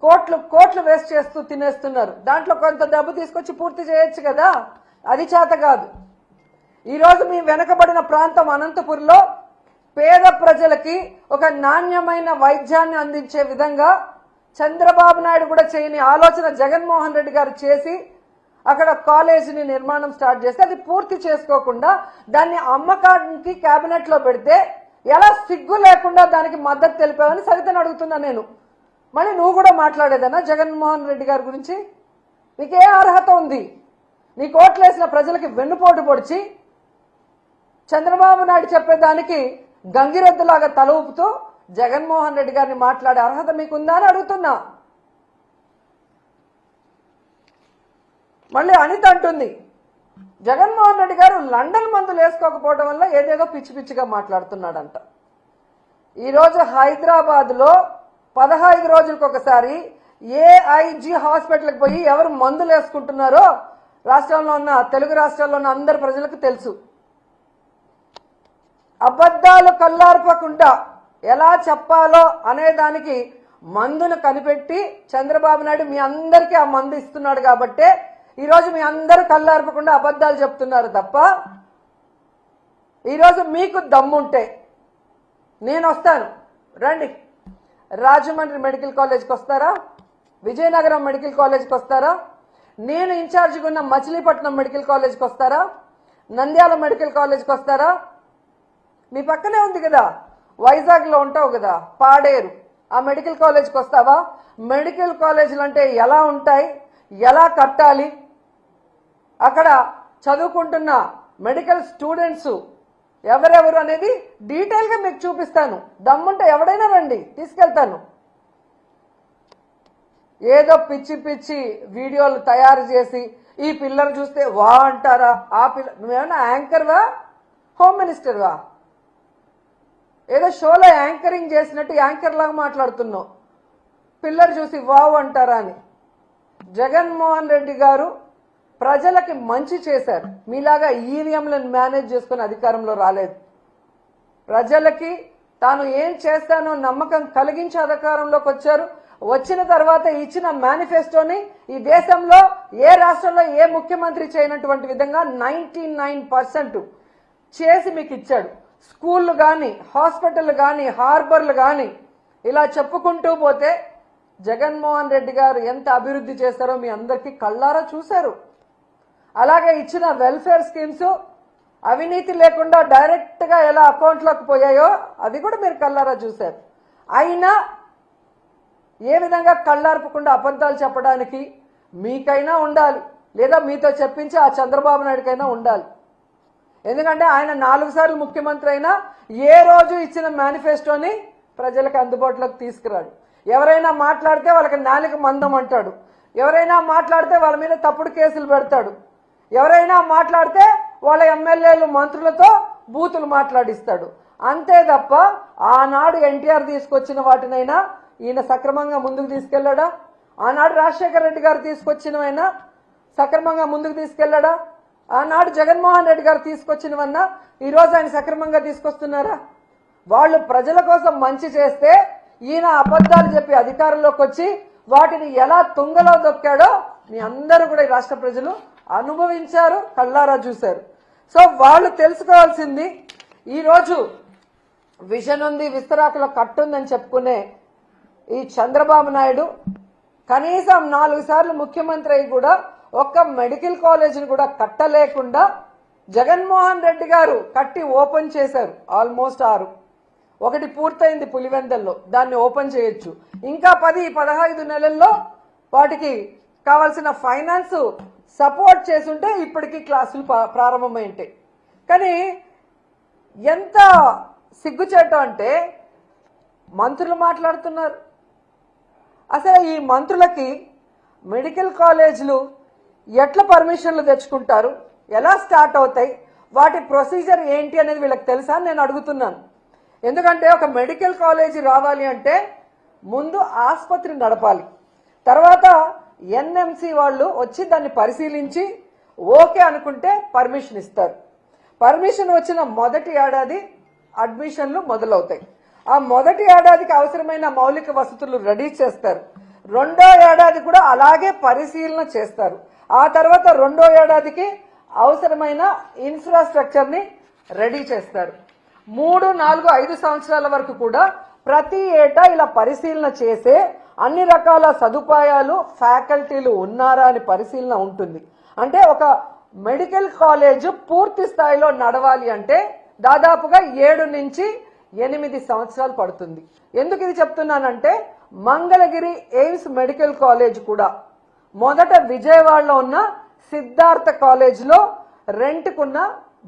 కోట్లు కోట్లు వేస్ట్ చేస్తూ తినేస్తున్నారు. దాంట్లో కొంత డబ్బు తీసుకొచ్చి పూర్తి చేయొచ్చు కదా, అది చేత కాదు. ఈరోజు మీ వెనకబడిన ప్రాంతం అనంతపురంలో పేద ప్రజలకి ఒక నాణ్యమైన వైద్యాన్ని అందించే విధంగా చంద్రబాబు నాయుడు కూడా చేయని ఆలోచన జగన్మోహన్ రెడ్డి గారు చేసి అక్కడ కాలేజీని నిర్మాణం స్టార్ట్ చేస్తే అది పూర్తి చేసుకోకుండా దాన్ని అమ్మకానికి కేబినెట్ లో పెడితే ఎలా సిగ్గు లేకుండా దానికి మద్దతు తెలిపావని సవితను అడుగుతున్నా నేను. మళ్ళీ నువ్వు కూడా మాట్లాడేదన్నా జగన్మోహన్ రెడ్డి గారి గురించి? నీకే అర్హత ఉంది? నీ కోట్లేసిన ప్రజలకి వెన్నుపోటు పొడిచి చంద్రబాబు నాయుడు చెప్పేదానికి గంగిరెద్దులాగా తల ఊపుతూ జగన్మోహన్ రెడ్డి గారిని మాట్లాడే అర్హత మీకుందా అని అడుగుతున్నా. మళ్ళీ అనిత అంటుంది జగన్మోహన్ రెడ్డి గారు లండన్ మందులు వేసుకోకపోవడం వల్ల ఏదేదో పిచ్చి పిచ్చిగా మాట్లాడుతున్నాడంట. ఈరోజు హైదరాబాద్ లో 15 రోజులకు ఒకసారి ఏఐజీ హాస్పిటల్కి పోయి ఎవరు మందులు వేసుకుంటున్నారో రాష్ట్రంలో ఉన్న తెలుగు రాష్ట్రాల్లో ఉన్న అందరి ప్రజలకు తెలుసు. అబద్ధాలు కల్లార్పకుండా ఎలా చెప్పాలో అనేదానికి మందును కనిపెట్టి చంద్రబాబు నాయుడు మీ అందరికీ ఆ మందు ఇస్తున్నాడు కాబట్టే ఈరోజు మీ అందరూ కల్లార్పకుండా అబద్ధాలు చెప్తున్నారు తప్ప, ఈరోజు మీకు దమ్ముంటే నేను వస్తాను, రండి. రాజమండ్రి మెడికల్ కాలేజ్కి వస్తారా? విజయనగరం మెడికల్ కాలేజ్కి వస్తారా? నేను ఇన్ఛార్జిగా ఉన్న మచిలీపట్నం మెడికల్ కాలేజ్కి వస్తారా? నంద్యాల మెడికల్ కాలేజ్కి వస్తారా? మీ పక్కనే ఉంది కదా, వైజాగ్లో ఉంటావు కదా, పాడేరు, ఆ మెడికల్ కాలేజ్కి వస్తావా? మెడికల్ కాలేజీలు అంటే ఎలా ఉంటాయి, ఎలా కట్టాలి, అక్కడ చదువుకుంటున్న మెడికల్ స్టూడెంట్స్ ఎవరెవరు అనేది డీటెయిల్గా మీకు చూపిస్తాను. దమ్ముంటే ఎవడైనా రండి, తీసుకెళ్తాను. ఏదో పిచ్చి పిచ్చి వీడియోలు తయారు చేసి ఈ పిల్లలు చూస్తే వా అంటారా? ఆ పిల్ల నువ్వేమన్నా యాంకర్వా, హోమ్ మినిస్టర్వా? ఏదో షోలో యాంకరింగ్ చేసినట్టు యాంకర్ లాగా మాట్లాడుతున్నావు. పిల్లలు చూసి వావ్ అంటారా అని. జగన్మోహన్ రెడ్డి గారు ప్రజలకి మంచి చేశారు. మీలాగా ఈవీఎంలను మేనేజ్ చేసుకుని అధికారంలో రాలేదు. ప్రజలకి తాను ఏం చేస్తానో నమ్మకం కలిగించి అధికారంలోకి వచ్చారు. వచ్చిన తర్వాత ఇచ్చిన మేనిఫెస్టోని ఈ దేశంలో ఏ రాష్ట్రంలో ఏ ముఖ్యమంత్రి చేయనటువంటి విధంగా 99% చేసి మీకు ఇచ్చాడు. స్కూళ్ళు కానీ, హాస్పిటల్ కానీ, హార్బర్లు కానీ, ఇలా చెప్పుకుంటూ పోతే జగన్మోహన్ రెడ్డి గారు ఎంత అభివృద్ధి చేశారో మీ అందరికీ కళ్ళారా చూశారు. అలాగే ఇచ్చిన వెల్ఫేర్ స్కీమ్స్ అవినీతి లేకుండా డైరెక్ట్గా ఎలా అకౌంట్లోకి పోయాయో అది కూడా మీరు కళ్ళారా చూశారు. అయినా ఏ విధంగా కళ్ళార్పకుండా అబద్ధాలు చెప్పడానికి మీకైనా ఉండాలి, లేదా మీతో చెప్పించి ఆ చంద్రబాబు నాయుడుకైనా ఉండాలి. ఎందుకంటే ఆయన 4 సార్లు ముఖ్యమంత్రి అయినా ఏ రోజు ఇచ్చిన మేనిఫెస్టోని ప్రజలకు అందుబాటులోకి తీసుకురాడు. ఎవరైనా మాట్లాడితే వాళ్ళకి నాలుక మందం అంటాడు, ఎవరైనా మాట్లాడితే వాళ్ళ మీద తప్పుడు కేసులు పెడతాడు, ఎవరైనా మాట్లాడితే వాళ్ళ ఎమ్మెల్యేలు మంత్రులతో బూతులు మాట్లాడిస్తాడు. అంతే తప్ప ఆనాడు ఎన్టీఆర్ తీసుకొచ్చిన వాటినైనా ఈయన సక్రమంగా ముందుకు తీసుకెళ్లాడా? ఆనాడు రాజశేఖర రెడ్డి గారు తీసుకొచ్చినవైనా సక్రమంగా ముందుకు తీసుకెళ్లాడా? ఆనాడు జగన్మోహన్ రెడ్డి గారు తీసుకొచ్చినవన్నా ఈరోజు ఆయన సక్రమంగా తీసుకొస్తున్నారా? వాళ్ళు ప్రజల కోసం మంచి చేస్తే ఈయన అబద్ధాలు చెప్పి అధికారంలోకి వచ్చి వాటిని ఎలా తుంగలో దొక్కాడో మీ అందరూ కూడా ఈ రాష్ట్ర ప్రజలు అనుభవించారు, కళ్ళారా చూశారు. సో వాళ్ళు తెలుసుకోవాల్సింది, ఈరోజు విజన్ ఉంది, విస్తరాకులో కట్టుందని చెప్పుకునే ఈ చంద్రబాబు నాయుడు కనీసం 4 సార్లు ముఖ్యమంత్రి అయి కూడా ఒక్క మెడికల్ కాలేజీని కూడా కట్టలేకుండా జగన్మోహన్ రెడ్డి గారు కట్టి ఓపెన్ చేశారు. ఆల్మోస్ట్ 6, ఒకటి పూర్తయింది పులివెందల్లో, దాన్ని ఓపెన్ చేయొచ్చు. ఇంకా 10-15 నెలల్లో వాటికి కావాల్సిన ఫైనాన్స్ సపోర్ట్ చేసుంటే ఇప్పటికీ క్లాసులు ప్రారంభమై ఉంటాయి. కానీ ఎంత సిగ్గుచేటం అంటే మంత్రులు మాట్లాడుతున్నారు. అసలు ఈ మంత్రులకి మెడికల్ కాలేజీలు ఎట్లా పర్మిషన్లు తెచ్చుకుంటారు, ఎలా స్టార్ట్ అవుతాయి, వాటి ప్రొసీజర్ ఏంటి అనేది వీళ్ళకి తెలుసా అని నేను అడుగుతున్నాను. ఎందుకంటే ఒక మెడికల్ కాలేజీ రావాలి అంటే ముందు ఆసుపత్రి నడపాలి, తర్వాత ఎన్ఎంసి వాళ్ళు వచ్చి దాన్ని పరిశీలించి ఓకే అనుకుంటే పర్మిషన్ ఇస్తారు. పర్మిషన్ వచ్చిన మొదటి ఏడాది అడ్మిషన్లు మొదలవుతాయి. ఆ మొదటి ఏడాదికి అవసరమైన మౌలిక వసతులు రెడీ చేస్తారు. రెండో ఏడాది కూడా అలాగే పరిశీలన చేస్తారు. ఆ తర్వాత రెండో ఏడాదికి అవసరమైన ఇన్ఫ్రాస్ట్రక్చర్ని రెడీ చేస్తారు. 3, 4, 5 సంవత్సరాల వరకు కూడా ప్రతి ఏటా ఇలా పరిశీలన చేసే అన్ని రకాల సదుపాయాలు ఫ్యాకల్టీలు ఉన్నారా అని పరిశీలన ఉంటుంది. అంటే ఒక మెడికల్ కాలేజ్ పూర్తి స్థాయిలో నడవాలి అంటే దాదాపుగా 7 నుంచి 8 సంవత్సరాలు పడుతుంది. ఎందుకు ఇది చెప్తున్నానంటే మంగళగిరి ఎయిమ్స్ మెడికల్ కాలేజ్ కూడా మొదట విజయవాడలో ఉన్న సిద్ధార్థ కాలేజ్లో రెంట్కున్న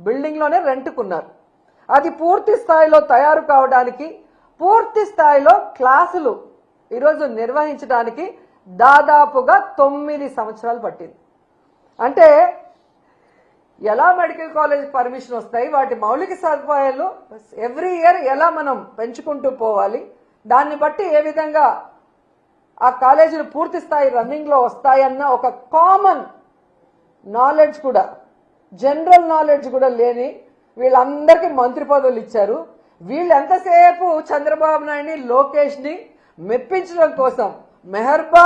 బిల్డింగ్లోనే రెంట్కున్నారు. అది పూర్తి స్థాయిలో తయారు కావడానికి, పూర్తి స్థాయిలో క్లాసులు ఈరోజు నిర్వహించడానికి దాదాపుగా 9 సంవత్సరాలు పట్టింది. అంటే ఎలా మెడికల్ కాలేజ్ పర్మిషన్ వస్తాయి, వాటి మౌలిక సదుపాయాలు ఎవ్రీ ఇయర్ ఎలా మనం పెంచుకుంటూ పోవాలి, దాన్ని బట్టి ఏ విధంగా ఆ కాలేజీలు పూర్తి స్థాయి రన్నింగ్లో వస్తాయన్న ఒక కామన్ నాలెడ్జ్ కూడా, జనరల్ నాలెడ్జ్ కూడా లేని వీళ్ళందరికీ మంత్రి పదవులు ఇచ్చారు. వీళ్ళు ఎంతసేపు చంద్రబాబు నాయుడిని, లోకేష్ని మెప్పించడం కోసం మెహర్బాన్